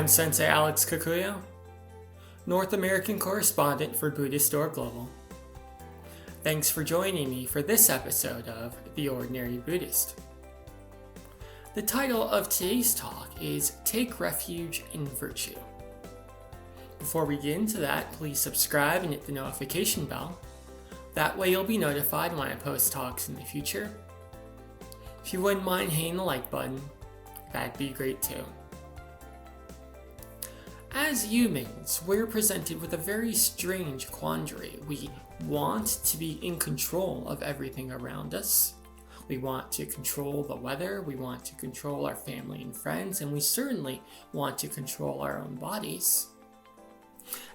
I'm Sensei Alex Kakuyo, North American Correspondent for Buddhistdoor Global. Thanks for joining me for this episode of The Ordinary Buddhist. The title of today's talk is Take Refuge in Virtue. Before we get into that, please subscribe and hit the notification bell. That way you'll be notified when I post talks in the future. If you wouldn't mind hitting the like button, that'd be great too. As humans, we're presented with a very strange quandary. We want to be in control of everything around us. We want to control the weather, we want to control our family and friends, and we certainly want to control our own bodies.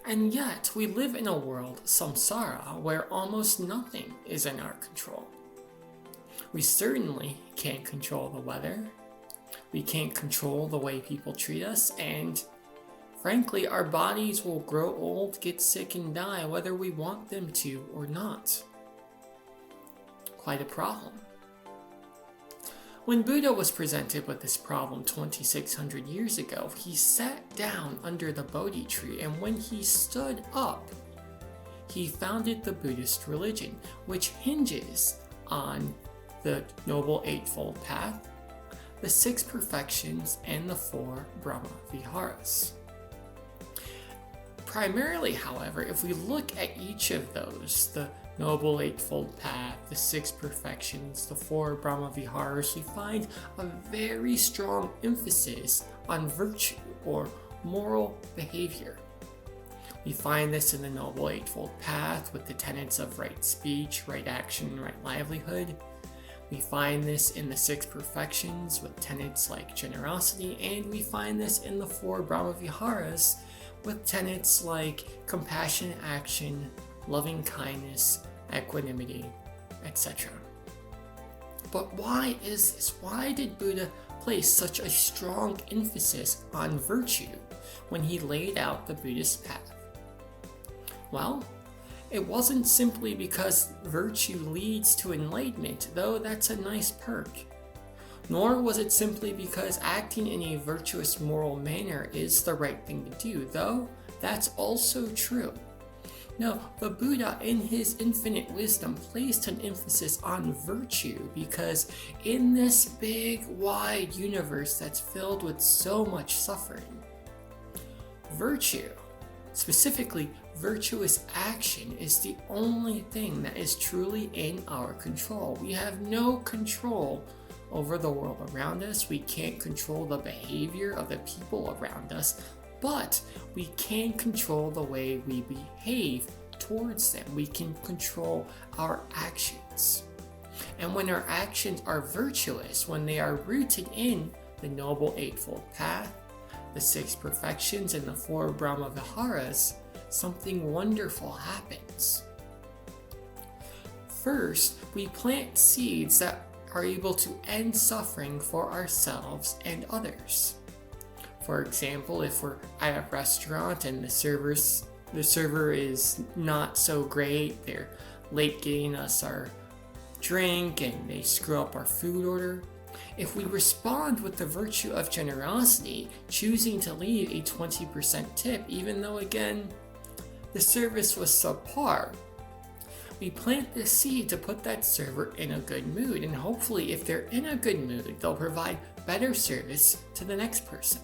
And yet, we live in a world, samsara, where almost nothing is in our control. We certainly can't control the weather, we can't control the way people treat us, and frankly, our bodies will grow old, get sick, and die whether we want them to or not. Quite a problem. When Buddha was presented with this problem 2,600 years ago, he sat down under the Bodhi tree, and when he stood up, he founded the Buddhist religion, which hinges on the Noble Eightfold Path, the Six Perfections, and the Four Brahma Viharas. Primarily, however, if we look at each of those, the Noble Eightfold Path, the Six Perfections, the Four Brahma Viharas, we find a very strong emphasis on virtue or moral behavior. We find this in the Noble Eightfold Path with the tenets of right speech, right action, right livelihood. We find this in the Six Perfections with tenets like generosity, and we find this in the Four Brahma Viharas with tenets like compassion, action, loving kindness, equanimity, etc. But why is this? Why did Buddha place such a strong emphasis on virtue when he laid out the Buddhist path? Well, it wasn't simply because virtue leads to enlightenment, though that's a nice perk. Nor was it simply because acting in a virtuous moral manner is the right thing to do, though that's also true. No, the Buddha, in his infinite wisdom, placed an emphasis on virtue because in this big, wide universe that's filled with so much suffering, virtue, specifically virtuous action, is the only thing that is truly in our control. We have no control over the world around us. We can't control the behavior of the people around us, but we can control the way we behave towards them. We can control our actions. And when our actions are virtuous, when they are rooted in the Noble Eightfold Path, the Six Perfections, and the Four Brahma Viharas, something wonderful happens. First, we plant seeds that are able to end suffering for ourselves and others. For example, if we're at a restaurant and the server is not so great, they're late getting us our drink and they screw up our food order, if we respond with the virtue of generosity, choosing to leave a 20% tip, even though again, the service was subpar, we plant the seed to put that server in a good mood, and hopefully if they're in a good mood, they'll provide better service to the next person.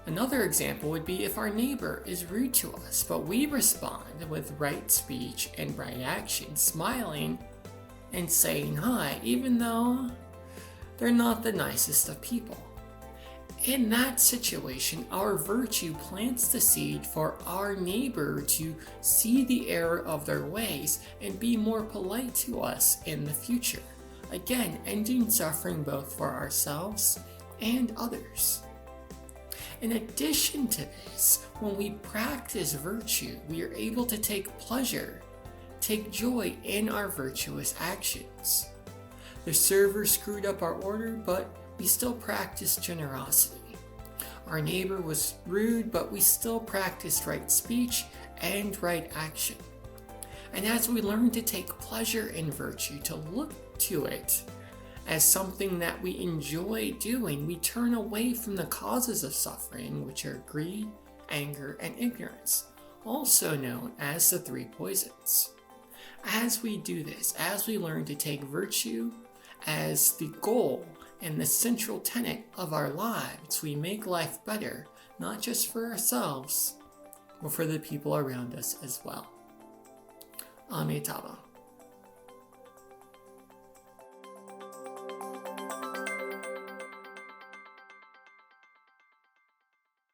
Another example would be if our neighbor is rude to us, but we respond with right speech and right action, smiling and saying hi, even though they're not the nicest of people. In that situation, our virtue plants the seed for our neighbor to see the error of their ways and be more polite to us in the future. Again, ending suffering both for ourselves and others. In addition to this, when we practice virtue, we are able to take pleasure, take joy in our virtuous actions. The server screwed up our order, but we still practiced generosity. Our neighbor was rude, but we still practiced right speech and right action. And as we learn to take pleasure in virtue, to look to it as something that we enjoy doing, we turn away from the causes of suffering, which are greed, anger, and ignorance, also known as the three poisons. As we do this, as we learn to take virtue as the goal and the central tenet of our lives, we make life better, not just for ourselves, but for the people around us as well. Amitabha.